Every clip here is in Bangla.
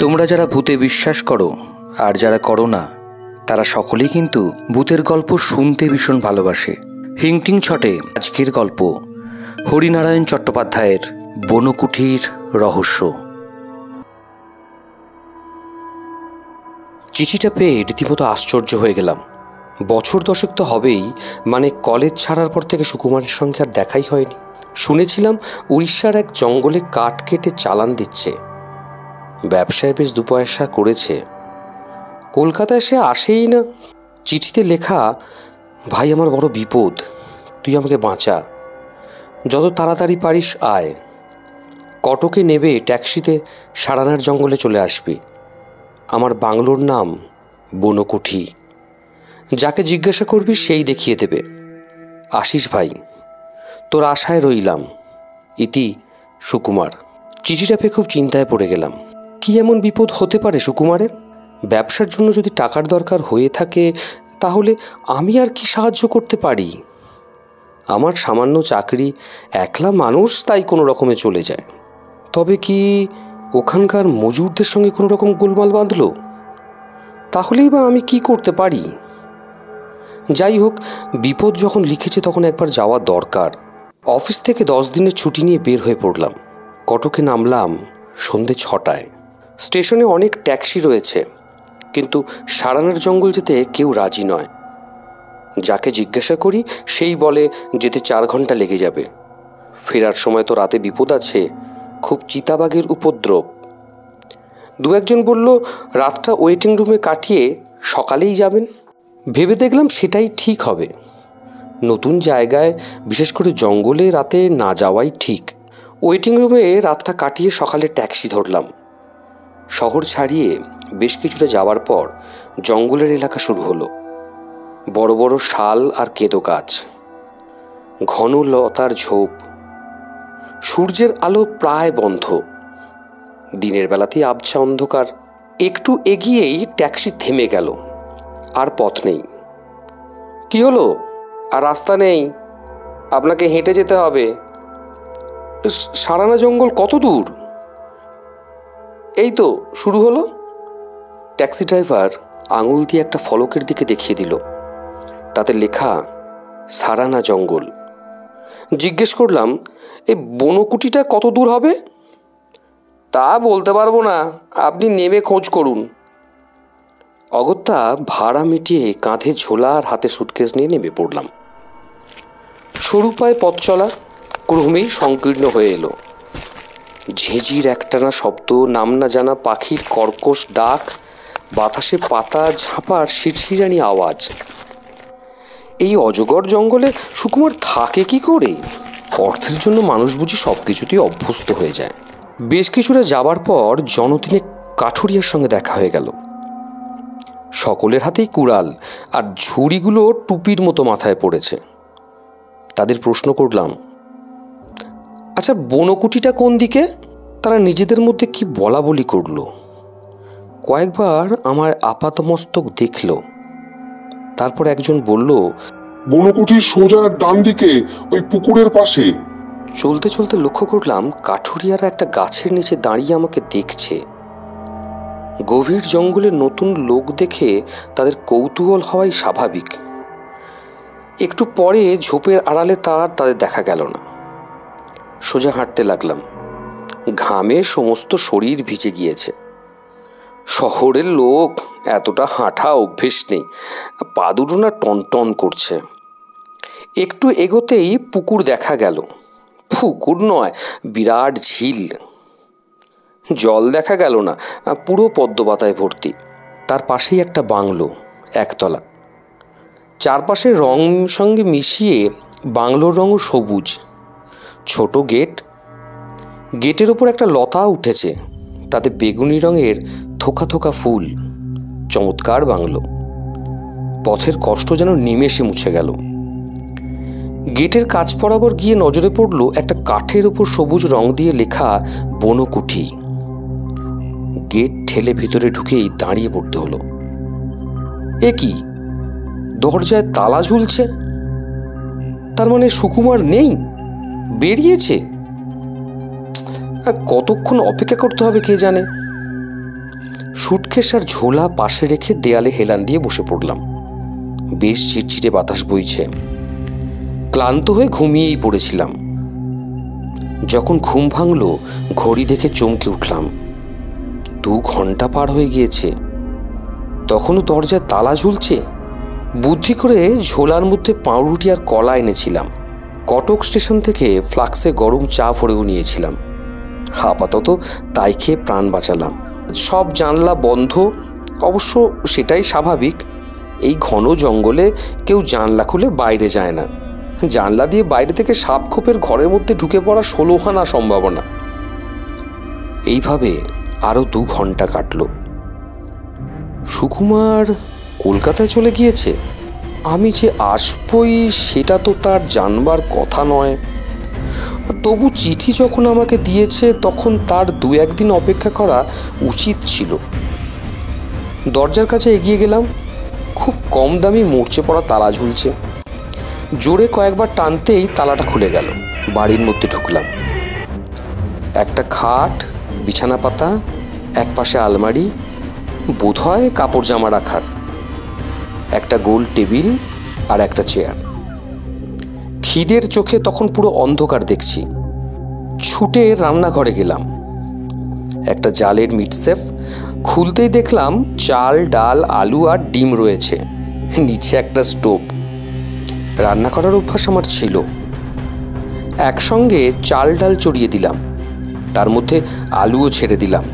তোমরা যারা ভূতে বিশ্বাস করো আর যারা করো না তারা সকলেই কিন্তু ভূতের গল্প শুনতে ভীষণ ভালোবাসে। হিংটিং ছটে আজকের গল্প হরিনারায়ণ চট্টোপাধ্যায়ের বনকুঠির রহস্য। চিঠিটা পেয়ে রীতিমতো আশ্চর্য হয়ে গেলাম। বছর দশেক তো হবেই, মানে কলেজ ছাড়ার পর থেকে সুকুমারের সঙ্গে আর দেখাই হয়নি। শুনেছিলাম উড়িষ্যার এক জঙ্গলে কাঠ কেটে চালান দিচ্ছে, ব্যবসায় বেশ দুপয়সা করেছে। কলকাতায় সে আসেই না। চিঠিতে লেখা, ভাই আমার বড় বিপদ, তুই আমাকে বাঁচা, যত তাড়াতাড়ি পারিস আয়, কটকে নেবে ট্যাক্সিতে সারানার জঙ্গলে চলে আসবি। আমার বাংলোর নাম বনকুঠি, যাকে জিজ্ঞাসা করবি সেই দেখিয়ে দেবে। আসিস ভাই, তোর আশায় রইলাম। ইতি সুকুমার। চিঠিটা পেয়ে খুব চিন্তায় পড়ে গেলাম। কি এমন বিপদ হতে পারে সুকুমারের? ব্যবসার জন্য যদি টাকার দরকার হয়ে থাকে তাহলে আমি আর কি সাহায্য করতে পারি? আমার সামান্য চাকরি, একলা মানুষ, তাই কোনো রকমে চলে যায়। তবে কি ওখানকার মজুরদের সঙ্গে কোনো রকম গোলমাল বাঁধল? তাহলেই বা আমি কি করতে পারি? যাই হোক, বিপদ যখন লিখেছে তখন একবার যাওয়া দরকার। অফিস থেকে 10 দিনের ছুটি নিয়ে বের হয়ে পড়লাম। কটকে নামলাম সন্ধে 6টায়। স্টেশনে অনেক ট্যাক্সি রয়েছে, কিন্তু সারানার জঙ্গল যেতে কেউ রাজি নয়। যাকে জিজ্ঞাসা করি সেই বলে যেতে 4 ঘন্টা লেগে যাবে। ফেরার সময় তো রাতে বিপদ আছে, খুব চিতাবাঘের উপদ্রব। 2-1 জন বলল রাতটা ওয়েটিং রুমে কাটিয়ে সকালেই যাবেন। ভেবে দেখলাম সেটাই ঠিক হবে। নতুন জায়গায়, বিশেষ করে জঙ্গলে রাতে না যাওয়াই ঠিক। ওয়েটিং রুমে রাতটা কাটিয়ে সকালে ট্যাক্সি ধরলাম। শহর ছাড়িয়ে বেশ কিছুটা যাওয়ার পর জঙ্গলের এলাকা শুরু হলো। বড় বড় শাল আর কেঁদো গাছ, ঘন লতার ঝোপ। সূর্যের আলো প্রায় বন্ধ, দিনের বেলাতেই আবছা অন্ধকার। একটু এগিয়েই ট্যাক্সি থেমে গেল। আর পথ নেই। কি হলো? আর রাস্তা নেই, আপনাকে হেঁটে যেতে হবে। সারানা জঙ্গল কত দূর? এই তো শুরু হলো। ট্যাক্সি ড্রাইভার আঙুল দিয়ে একটা ফলকের দিকে দেখিয়ে দিল, তাতে লেখা সারানা জঙ্গল। জিজ্ঞেস করলাম, এই বনকুটিটা কত দূর হবে? তা বলতে পারবো না, আপনি নেমে খোঁজ করুন। অগত্যা ভাড়া মিটিয়ে কাঁধে ঝোলা আর হাতে সুটকেস নিয়ে নেমে পড়লাম। সরু পায়ে পথ চলা ক্রমেই সংকীর্ণ হয়ে এলো। ঝেঁঝির একটানা শব্দ, নাম না জানা পাখির কর্কশ ডাক, বাতাসে পাতা ঝাঁপার শিরশিরানি আওয়াজ। এই অজগর জঙ্গলে সুকুমার থাকে কি করে? অর্থের জন্য মানুষ বুঝি সব কিছুতেই অভ্যস্ত হয়ে যায়। বেশ কিছুটা যাবার পর জনতিনে কাঠুরিয়ার সঙ্গে দেখা হয়ে গেল। সকলের হাতেই কুড়াল, আর ঝুড়িগুলো টুপির মতো মাথায় পড়েছে। তাদের প্রশ্ন করলাম, আচ্ছা বনকুটিটা কোন দিকে? তারা নিজেদের মধ্যে কি বলা বলি করল। কয়েকবার আমার আপাতমস্তক দেখল। তারপর একজন বলল, বনকুঠির সোজা ডান দিকে, ওই পুকুরের পাশে। চলতে চলতে লক্ষ্য করলাম কাঠুরিয়ারা একটা গাছের নিচে দাঁড়িয়ে আমাকে দেখছে। গভীর জঙ্গলে নতুন লোক দেখে তাদের কৌতূহল হওয়াই স্বাভাবিক। একটু পরে ঝোপের আড়ালে তাদের দেখা গেল না। সোজা হাঁটতে লাগলাম। ঘামে সমস্ত শরীর ভিজে গিয়েছে। শহরের লোক, এতটা হাঁটা অভ্যেস নেই, পা দুটো না টনটন করছে। একটু এগোতেই পুকুর দেখা গেল। পুকুর নয়, বিরাট ঝিল। জল দেখা গেল না, পুরো পদ্মপাতায় ভর্তি। তার পাশেই একটা বাংলো, একতলা। চারপাশে রং সঙ্গে মিশিয়ে বাংলোর রঙও সবুজ। ছোট গেট, গেটের ওপর একটা লতা উঠেছে, তাতে বেগুনি রঙের থোকা থোকা ফুল। চমৎকার বাংলো। পথের কষ্ট যেন নিমেষে মুছে গেল। গেটের কাছ বরাবর গিয়ে নজরে পড়ল একটা কাঠের ওপর সবুজ রং দিয়ে লেখা বনকুঠি। গেট ঠেলে ভিতরে ঢুকেই দাঁড়িয়ে পড়তে হলো। এ কি, দরজায় তালা ঝুলছে? তার মানে সুকুমার নেই, বেরিয়েছে। কতক্ষণ অপেক্ষা করতে হবে কে জানে। সুটকেস আর ঝোলা পাশে রেখে দেয়ালে হেলান দিয়ে বসে পড়লাম। বেশ চিটচিটে বাতাস বইছে। ক্লান্ত হয়ে ঘুমিয়েই পড়েছিলাম। যখন ঘুম ভাঙল, ঘড়ি দেখে চমকে উঠলাম। 2 ঘন্টা পার হয়ে গিয়েছে। তখনও দরজায় তালা ঝুলছে। বুদ্ধি করে ঝোলার মধ্যে পাউরুটি আর কলা এনেছিলাম। কটক স্টেশন থেকে ফ্লাক্সে গরম চা ভরেও নিয়েছিলাম। আপাতত তাই খেয়ে প্রাণ বাঁচালাম। সব জানলা বন্ধ, অবশ্য সেটাই স্বাভাবিক। এই ঘন জঙ্গলে কেউ জানলা খুলে বাইরে যায় না। জানলা দিয়ে বাইরে থেকে সাপ খোপের ঘরের মধ্যে ঢুকে পড়া 16 আনা সম্ভাবনা। এইভাবে আরও 2 ঘন্টা কাটল। সুকুমার কলকাতায় চলে গিয়েছে। আমি যে আসবই সেটা তো তার জানবার কথা নয়। তবু চিঠি যখন আমাকে দিয়েছে তখন তার 2-1 দিন অপেক্ষা করা উচিত ছিল। দরজার কাছে এগিয়ে গেলাম। খুব কম দামি মরচে পড়া তালা ঝুলছে। জোরে কয়েকবার টানতেই তালাটা খুলে গেল। বাড়ির মধ্যে ঢুকলাম। একটা খাট, বিছানা পাতা, এক পাশে আলমারি, বোধহয় কাপড় জামা রাখার, একটা গোল টেবিল আর একটা চেয়ার। খিদের চোখে তখন পুরো অন্ধকার দেখছি। ছুটে রান্নাঘরে গেলাম। একটা জালের মিটসেফ খুলতেই দেখলাম চাল, ডাল, আলু আর ডিম রয়েছে। নিচে একটা স্টোভ। রান্না করার অভ্যাস আমার ছিল। একসঙ্গে চাল ডাল চড়িয়ে দিলাম। তার মধ্যে আলুও ছেড়ে দিলাম।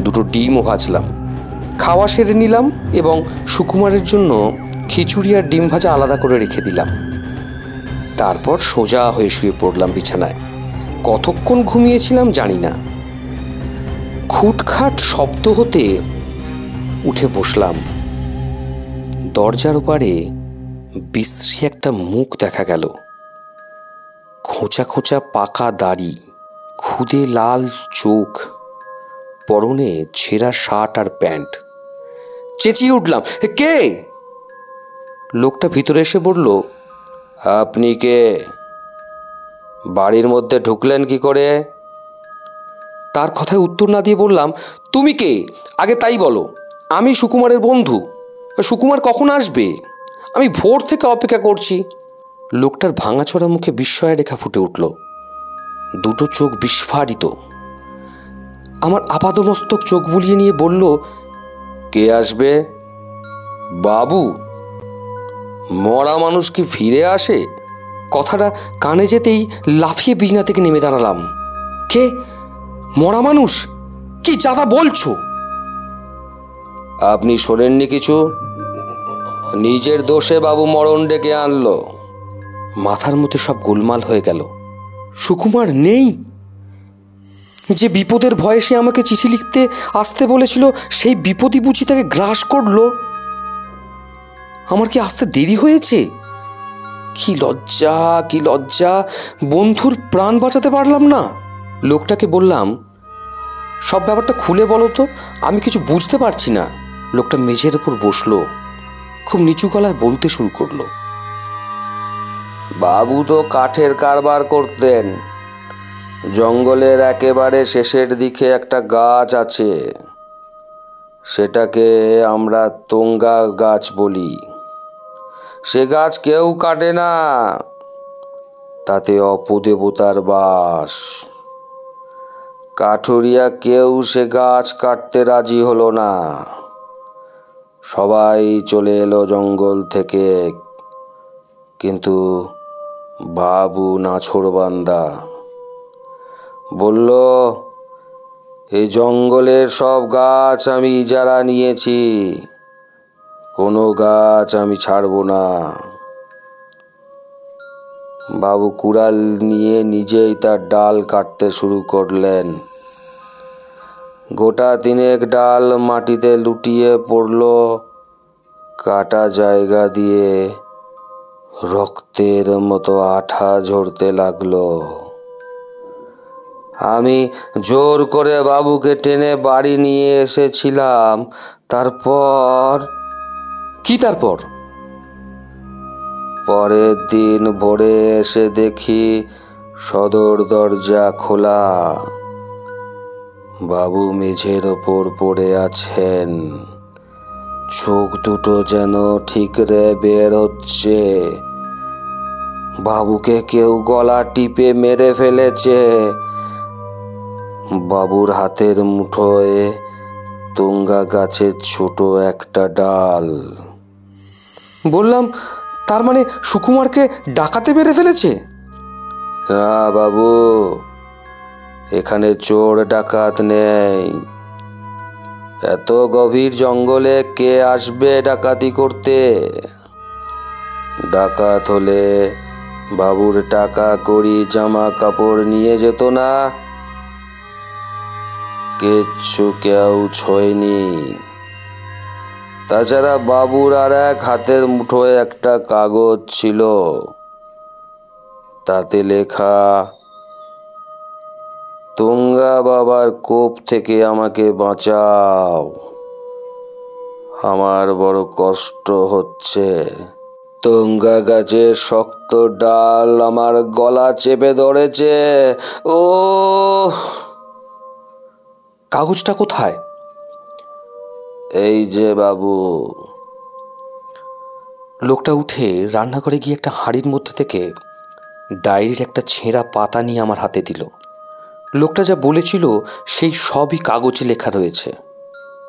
2টো ডিমও ভাজলাম। খাওয়া সেরে নিলাম এবং সুকুমারের জন্য খিচুড়ি আর ডিম ভাজা আলাদা করে রেখে দিলাম। তারপর সোজা হয়ে শুয়ে পড়লাম বিছানায়। কতক্ষণ ঘুমিয়েছিলাম জানি না। খুটখাট শব্দ হতে উঠে বসলাম। দরজার ওপারে বিশ্রী একটা মুখ দেখা গেল। খোঁচা খোঁচা পাকা দাড়ি, খুদে লাল চোখ, পরনে ছেঁড়া শার্ট আর প্যান্ট। চেঁচিয়ে উঠলাম, কে? লোকটা ভিতরে এসে বলল, আপনি কে? বাড়ির মধ্যে ঢুকলেন কি করে? তার কথায় উত্তর না দিয়ে বললাম, তুমি কে আগে তাই বলো। আমি সুকুমারের বন্ধু। সুকুমার কখন আসবে? আমি ভোর থেকে অপেক্ষা করছি। লোকটার ভাঙাচোরা মুখে বিস্ময়ের রেখা ফুটে উঠল। 2টো চোখ বিস্ফারিত। আমার আপাদমস্তক চোখ বুলিয়ে নিয়ে বলল, কে আসবে? বাবু? মরা মানুষ কি ফিরে আসে? কথাটা কানে যেতেই লাফিয়ে বিছানা থেকে নেমে দাঁড়ালাম। কে? মরা মানুষ? কি যাতা বলছো? আপনি শোনেননি কিছু? নিজের দোষে বাবু মরণ ডেকে আনলো। মাথার মধ্যে সব গোলমাল হয়ে গেল। সুকুমার নেই? যে বিপদের ভয়ে সে আমাকে চিঠি লিখতে আসতে বলেছিল, সেই বিপদই বুঝি তাকে গ্রাস করলো। আমার কি আসতে দেরি হয়েছে? কি লজ্জা, কি লজ্জা! বন্ধুর প্রাণ বাঁচাতে পারলাম না। লোকটাকে বললাম, সব ব্যাপারটা খুলে বলো তো, আমি কিছু বুঝতে পারছি না। লোকটা মেঝের উপর বসলো। খুব নিচু গলায় বলতে শুরু করলো, বাবু তো কাঠের কারবার করতেন। জঙ্গলের একেবারে শেষের দিকে একটা গাছ আছে, সেটাকে আমরা তোঙ্গা গাছ বলি। সে গাছ কেউ কাটে না, তাতে অপদেবতার বাস। কাঠুরিয়া কেউ সে গাছ কাটতে রাজি হলো না। সবাই চলে এলো জঙ্গল থেকে, কিন্তু বাবু নাছোড়বান্দা। বলল, এই জঙ্গলের সব গাছ আমি ইজারা নিয়েছি, কোনো গাছ আমি ছাড়ব না। বাবু কুড়াল নিয়ে নিজেই তার ডাল কাটতে শুরু করলেন। গোটা 3 ডাল মাটিতে লুটিয়ে পড়ল। কাটা জায়গা দিয়ে রক্তের মতো আঠা ঝরতে লাগলো। আমি জোর করে বাবুকে টেনে বাড়ি নিয়ে এসেছিলাম। তারপর কি? তারপর পরের দিন ভোরে এসে দেখি সদর দরজা খোলা। বাবু মেঝের ওপর পড়ে আছেন, চোখ দুটো যেন ঠিকরে বের হচ্ছে। বাবুকে কেউ গলা টিপে মেরে ফেলেছে। বাবুর হাতের মুঠোয় তুঙ্গা গাছের ছোট একটা ডাল। বললাম, তার মানে সুকুমারকে ডাকাতে মেরে ফেলেছে? না বাবু, এখানে চোর ডাকাত নেই। এত গভীর জঙ্গলে কে আসবে ডাকাতি করতে? ডাকাত হলে বাবুর টাকা কড়ি জামা কাপড় নিয়ে যেত না? কিচ্ছু কেউ ছোয়নি। তাছাড়া বাবুর আর এক হাতের মুঠোয় একটা কাগজ ছিল, তাতে লেখা, তুঙ্গা বাবার কোপ থেকে আমাকে বাঁচাও, আমার বড় কষ্ট হচ্ছে। তুঙ্গা গাছের শক্ত ডাল আমার গলা চেপে ধরেছে। ও, কাগজটা কোথায়? এই যে বাবু। লোকটা উঠে রান্নাঘরে গিয়ে একটা হাঁড়ির মধ্যে থেকে ডায়েরির একটা ছেঁড়া পাতা নিয়ে আমার হাতে দিল। লোকটা যা বলেছিল সেই সবই কাগজে লেখা রয়েছে,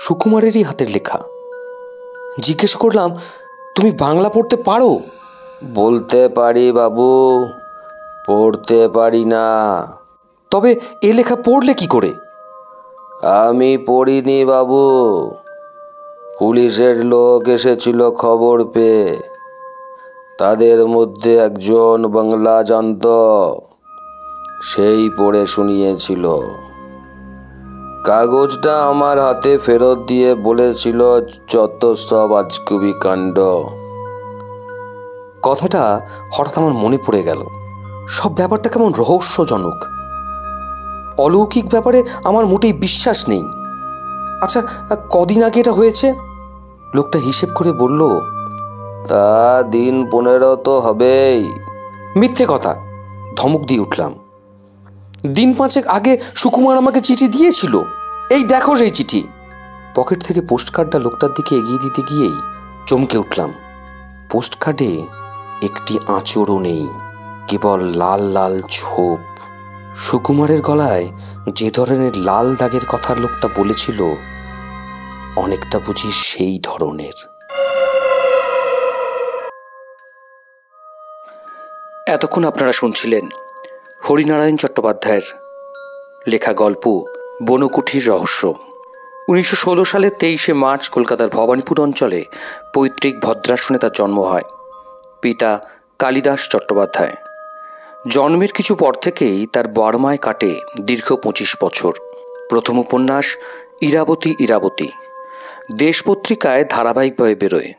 সুকুমারেরই হাতের লেখা। জিজ্ঞেস করলাম, তুমি বাংলা পড়তে পারো? বলতে পারি বাবু, পড়তে পারি না। তবে এ লেখা পড়লে কি করে? আমি পড়িনি বাবু, পুলিশের লোক এসেছিল খবর পেয়ে। তাদের মধ্যে একজন বাংলা জানত, সেই পড়ে শুনিয়েছিল। কাগজটা আমার হাতে ফেরত দিয়ে বলেছিল, যত সব আজগুবি কাণ্ড। কথাটা হঠাৎ আমার মনে পড়ে গেল। সব ব্যাপারটা কেমন রহস্যজনক। অলৌকিক ব্যাপারে আমার মোটেই বিশ্বাস নেই। আচ্ছা, কদিন আগে এটা হয়েছে? লোকটা হিসেব করে বলল, তা দিন 15 তো হবেই। মিথ্যে কথা, ধমক দিয়ে উঠলাম। দিন 5 আগে সুকুমার আমাকে চিঠি দিয়েছিল। এই দেখো সেই চিঠি। পকেট থেকে পোস্টকার্ডটা লোকটার দিকে এগিয়ে দিতে গিয়েই চমকে উঠলাম। পোস্টকার্ডে একটি আঁচড়ও নেই, কেবল লাল লাল ছোপ। সুকুমারের গলায় যে ধরনের লাল দাগের কথা লোকটা বলেছিল, অনেকটা বুঝি সেই ধরনের। এতক্ষণ আপনারা শুনছিলেন হরিনারায়ণ চট্টোপাধ্যায়ের লেখা গল্প বনকুঠির রহস্য। 1916 সালের 23শে মার্চ কলকাতার ভবানীপুর অঞ্চলে পৈতৃক ভদ্রাসনে তার জন্ম হয়। পিতা কালিদাস চট্টোপাধ্যায়। জন্মের কিছু পর থেকেই তার বর্মায় কাটে দীর্ঘ 25 বছর। প্রথম উপন্যাস ইরাবতী ইরাবতী দেশ পত্রিকায় ধারাবাহিকভাবে বেরোয়।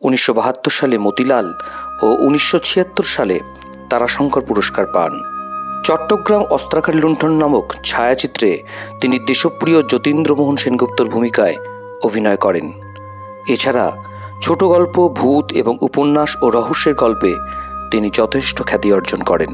1972 সালে মতিলাল ও 1976 সালে তারাশঙ্কর পুরস্কার পান। চট্টগ্রাম অস্ত্রাগার লুণ্ঠন নামক ছায়াচিত্রে তিনি দেশপ্রিয় যতীন্দ্রমোহন সেনগুপ্তর ভূমিকায় অভিনয় করেন। এছাড়া ছোট গল্প, ভূত এবং উপন্যাস ও রহস্যের গল্পে তিনি যথেষ্ট খ্যাতি অর্জন করেন।